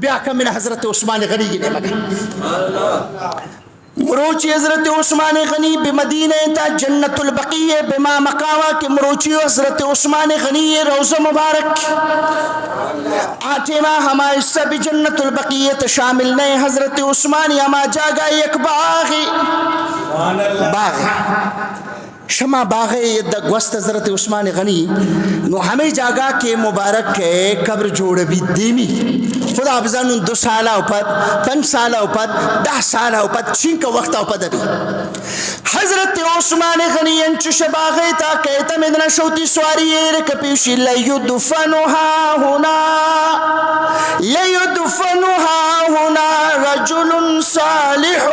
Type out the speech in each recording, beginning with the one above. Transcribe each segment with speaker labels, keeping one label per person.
Speaker 1: بیاکا من حضرت عثمان غنی گنے مگی مروچی حضرت عثمان غنی بمدینہ تا جنت البقیہ بما مقاوہ کے مروچی حضرت عثمان غنی روضہ مبارک آتے ماں ہما اس بھی جنت البقیہ شامل نئے حضرت عثمان ہما جاگا ایک باغ شما باغ یدہ گوست حضرت عثمان غنی نو ہمیں جاگا کے مبارک کے قبر جوڑ بھی دیمی خدا بزانون 2 سالہ اوپر 5 سالہ اوپر 10 سالہ اوپر چھین کا وقت اوپر بھی حضرت عثمان غنی انچوش باغی تا کہتا مدنہ شوتی سواری ایرک پیوشی لیدفنها هنا رجل صالح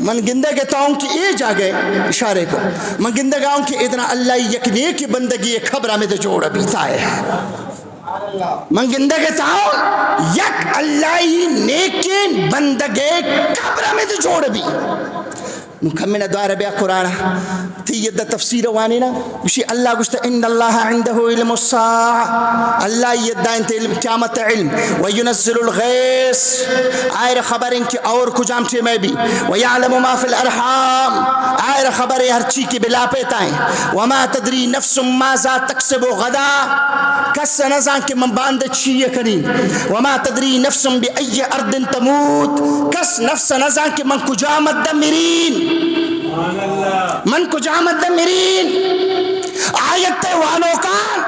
Speaker 1: من گندہ کہتا ہوں کہ یہ جاگے اشارے کو من گندہ کہتا ہوں کہ ادنا اللہ یک نیک بندگی خبرہ میں دے جوڑا بیتا ہے من گندہ کہتا ہوں یک اللہ نیک بندگی خبرہ میں دے جوڑا بھی نکمنا دوارا بیا قرآن تی یدہ تفسیر وانینا بشی اللہ گشتا ان اللہ عنده علم الساعة اللہ یدہ انت علم قیامت علم وینزل الغیس آئر خبر انکی اور کجامتے میں بھی ویعلم ما فی الارحام آئر خبر ہر چی کی بلا پیتا ہے وما تدری نفس ماذا تکسب غدا کس نزان کے من باندھ چیئے کنی وما تدری نفس بی ای ارد تموت کس نفس نزان کے من کجامت دمرین من کجامت دمرین آیت وانو کان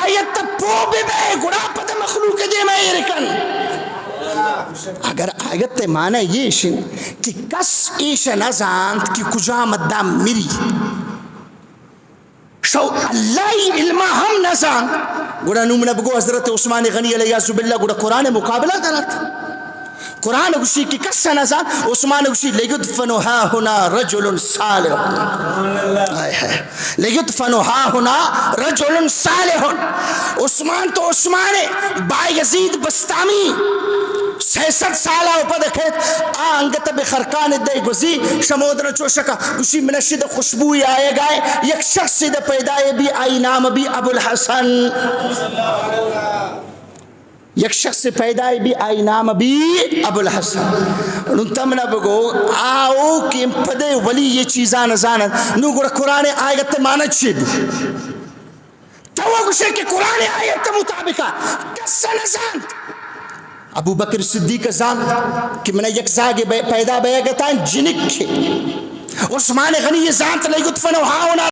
Speaker 1: آیت پو بے بے گڑا پتہ مخلوق دے میں رکن اگر آیت معنی یہ شن کہ کس ایش نزانت کی کجامت دم مری شو اللہ علمہ ہم نزانت گڑا نومنہ بگو حضرت عثمان غنی علیہ باللہ گڑا قرآن مقابلہ کرت قرآن گوشی کی کس نزان عثمان گوشی لیدفنها هنا رجل صالح لیدفنها هنا رجل صالح عثمان تو عثمان بایزید بستامی 66 سالہ اوپر دکھت آنگتا بخرکان دے گزی شمودر چوشکا گوشی منشد خوشبوئی آئے گائے یک شخص دے پیدائے بھی آئی نام بھی ابو الحسن یک شخص پیدائی بھی آئی نام بھی ابو الحسن نتمنہ بگو آؤ کہ پدے ولی یہ چیزاں نزانت نو گوڑا قرآن آیت مانت شد تو گوشے کہ قرآن آیت مطابقہ کس نزانت ابو بکر صدیق زانت کہ منہ یک زاگ پیدا بے گتا جنک عثمان غنی زانت لیدفنها هنا